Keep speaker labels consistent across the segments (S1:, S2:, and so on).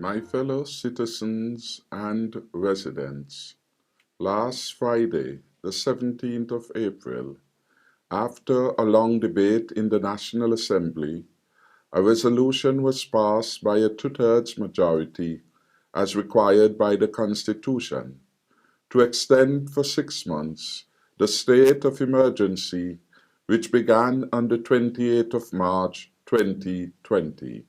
S1: My fellow citizens and residents, last Friday, the 17th of April, after a long debate in the National Assembly, a resolution was passed by a two-thirds majority, as required by the Constitution, to extend for 6 months the state of emergency which began on the 28th of March 2020.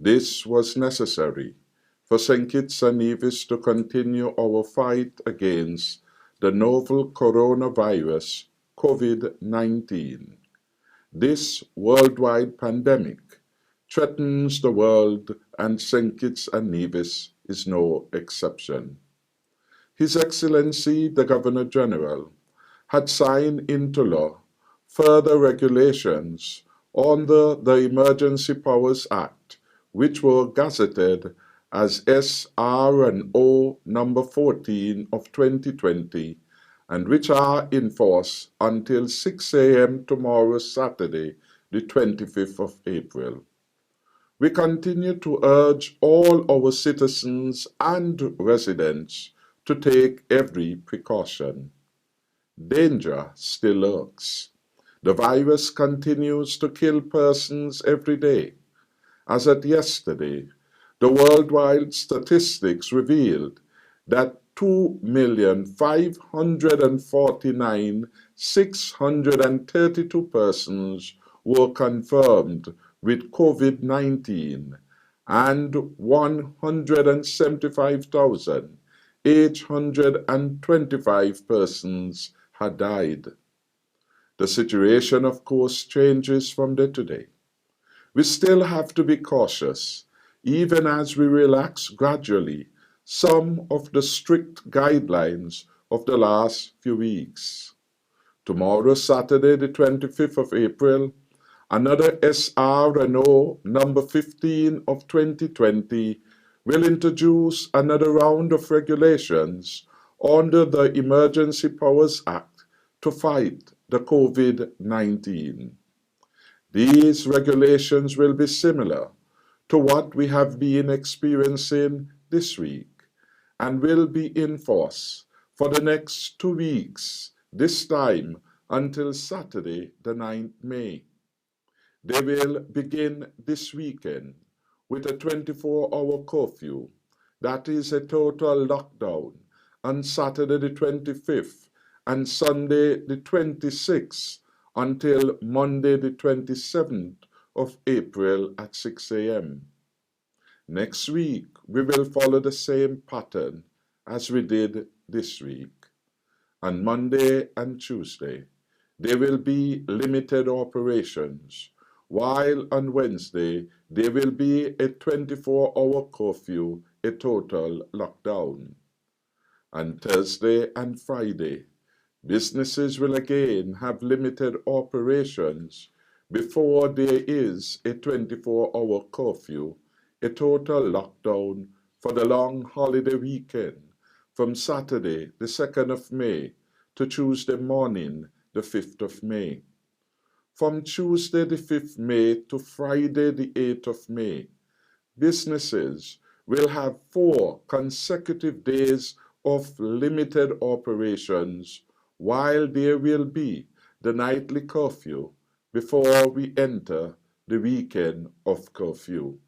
S1: This was necessary for St. Kitts and Nevis to continue our fight against the novel coronavirus COVID-19. This worldwide pandemic threatens the world, and St. Kitts and Nevis is no exception. His Excellency the Governor General had signed into law further regulations under the Emergency Powers Act, which were gazetted as SR&O number 14 of 2020 and which are in force until 6 a.m. tomorrow, Saturday, the 25th of April. We continue to urge all our citizens and residents to take every precaution. Danger still lurks. The virus continues to kill persons every day. As at yesterday, the worldwide statistics revealed that 2,549,632 persons were confirmed with COVID-19 and 175,825 persons had died. The situation, of course, changes from day to day. We still have to be cautious, even as we relax gradually some of the strict guidelines of the last few weeks. Tomorrow, Saturday, the 25th of April, another SR&O number 15 of 2020 will introduce another round of regulations under the Emergency Powers Act to fight the COVID-19. These regulations will be similar to what we have been experiencing this week and will be in force for the next 2 weeks, this time until Saturday, the 9th May. They will begin this weekend with a 24-hour curfew, that is a total lockdown, on Saturday the 25th and Sunday the 26th until Monday the 27th of April at 6 a.m. Next week, we will follow the same pattern as we did this week. On Monday and Tuesday, there will be limited operations, while on Wednesday, there will be a 24-hour curfew, a total lockdown. On Thursday and Friday, businesses will again have limited operations before there is a 24-hour curfew, a total lockdown for the long holiday weekend from Saturday, the 2nd of May, to Tuesday morning, the 5th of May. From Tuesday, the 5th May, to Friday, the 8th of May, businesses will have 4 consecutive days of limited operations, while there will be the nightly curfew before we enter the weekend of curfew.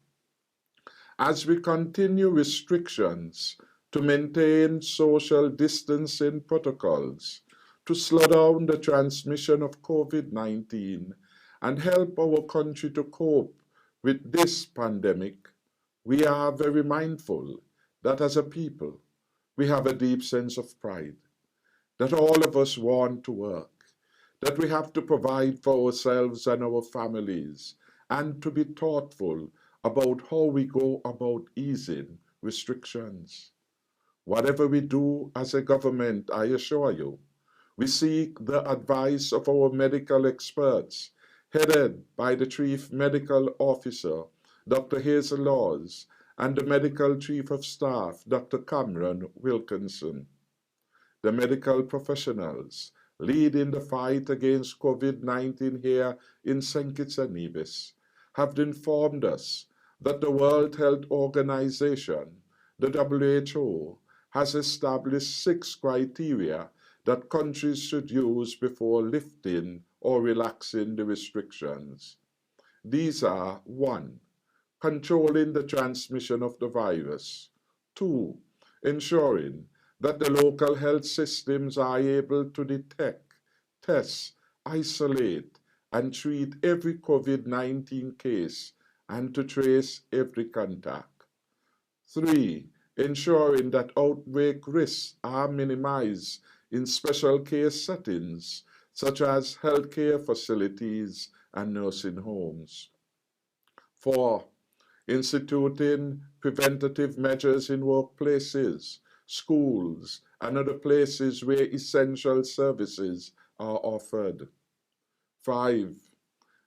S1: As we continue restrictions to maintain social distancing protocols, to slow down the transmission of COVID-19 and help our country to cope with this pandemic, we are very mindful that as a people, we have a deep sense of pride, that all of us want to work, that we have to provide for ourselves and our families, and to be thoughtful about how we go about easing restrictions. Whatever we do as a government, I assure you, we seek the advice of our medical experts, headed by the Chief Medical Officer, Dr. Hazel Laws, and the Medical Chief of Staff, Dr. Cameron Wilkinson. The medical professionals leading the fight against COVID-19 here in St. Kitts and Nevis have informed us that the World Health Organization, the WHO, has established 6 criteria that countries should use before lifting or relaxing the restrictions. These are: 1. Controlling the transmission of the virus. 2. Ensuring that the local health systems are able to detect, test, isolate, and treat every COVID-19 case and to trace every contact. 3. Ensuring that outbreak risks are minimized in special case settings such as healthcare facilities and nursing homes. 4. Instituting preventative measures in workplaces, schools, and other places where essential services are offered. 5.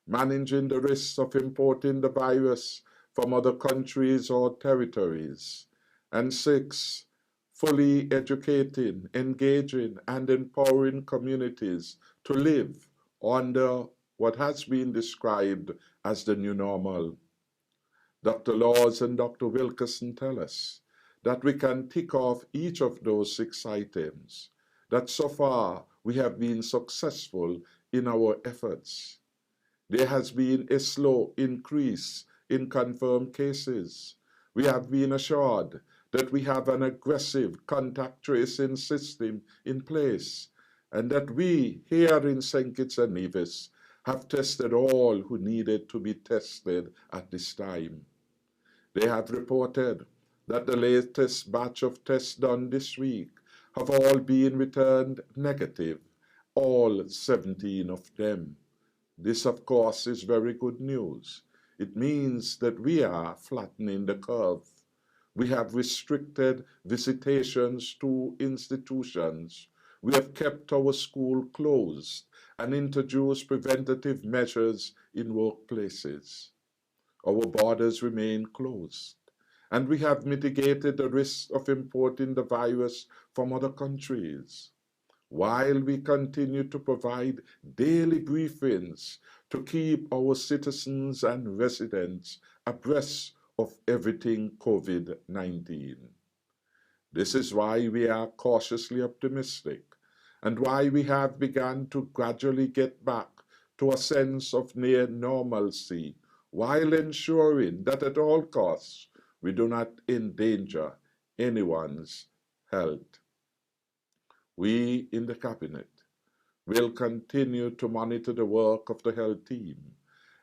S1: Managing the risks of importing the virus from other countries or territories. And 6. Fully educating, engaging, and empowering communities to live under what has been described as the new normal. Dr. Laws and Dr. Wilkerson tell us that we can tick off each of those 6 items, that so far we have been successful in our efforts. There has been a slow increase in confirmed cases. We have been assured that we have an aggressive contact tracing system in place, and that we here in St. Kitts and Nevis have tested all who needed to be tested at this time. They have reported that the latest batch of tests done this week have all been returned negative, all 17 of them. This, of course, is very good news. It means that we are flattening the curve. We have restricted visitations to institutions. We have kept our school closed and introduced preventative measures in workplaces. Our borders remain closed, and we have mitigated the risk of importing the virus from other countries, while we continue to provide daily briefings to keep our citizens and residents abreast of everything COVID-19. This is why we are cautiously optimistic, and why we have begun to gradually get back to a sense of near normalcy, while ensuring that at all costs we do not endanger anyone's health. We in the Cabinet will continue to monitor the work of the health team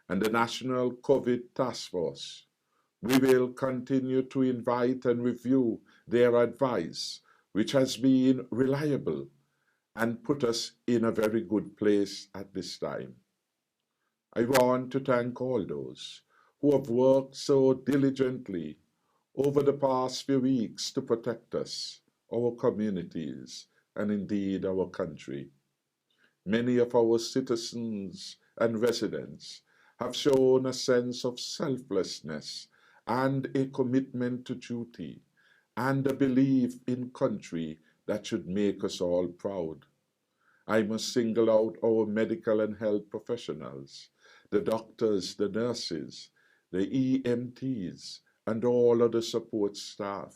S1: and the National COVID Task Force. We will continue to invite and review their advice, which has been reliable and put us in a very good place at this time. I want to thank all those who have worked so diligently over the past few weeks to protect us, our communities, and indeed our country. Many of our citizens and residents have shown a sense of selflessness and a commitment to duty and a belief in country that should make us all proud. I must single out our medical and health professionals, the doctors, the nurses, the EMTs, and all other support staff,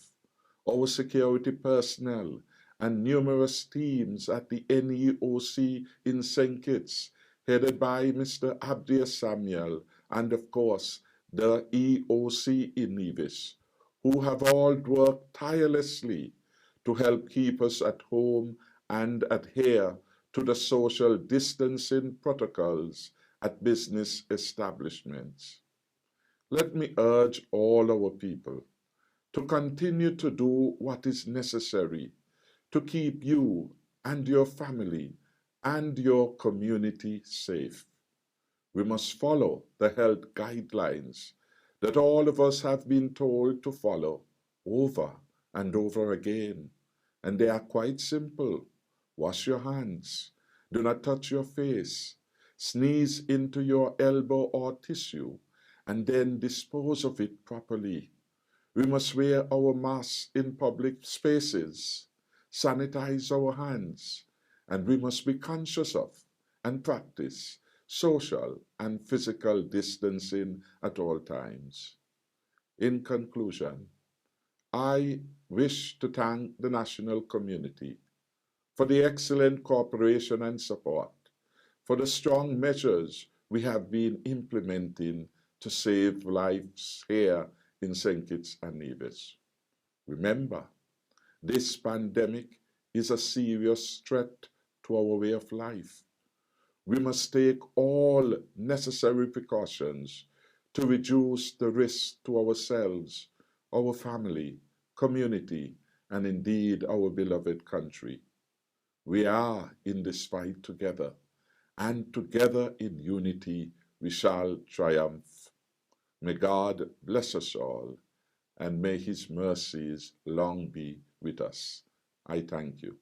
S1: our security personnel, and numerous teams at the NEOC in St. Kitts, headed by Mr. Abdia Samuel, and of course, the EOC in Nevis, who have all worked tirelessly to help keep us at home and adhere to the social distancing protocols at business establishments. Let me urge all our people to continue to do what is necessary to keep you and your family and your community safe. We must follow the health guidelines that all of us have been told to follow over and over again. And they are quite simple. Wash your hands. Do not touch your face. Sneeze into your elbow or tissue, and then dispose of it properly. We must wear our masks in public spaces, sanitize our hands, and we must be conscious of and practice social and physical distancing at all times. In conclusion, I wish to thank the national community for the excellent cooperation and support, for the strong measures we have been implementing to save lives here in St. Kitts and Nevis. Remember, this pandemic is a serious threat to our way of life. We must take all necessary precautions to reduce the risk to ourselves, our family, community, and indeed our beloved country. We are in this fight together, and together in unity we shall triumph. May God bless us all, and may his mercies long be with us. I thank you.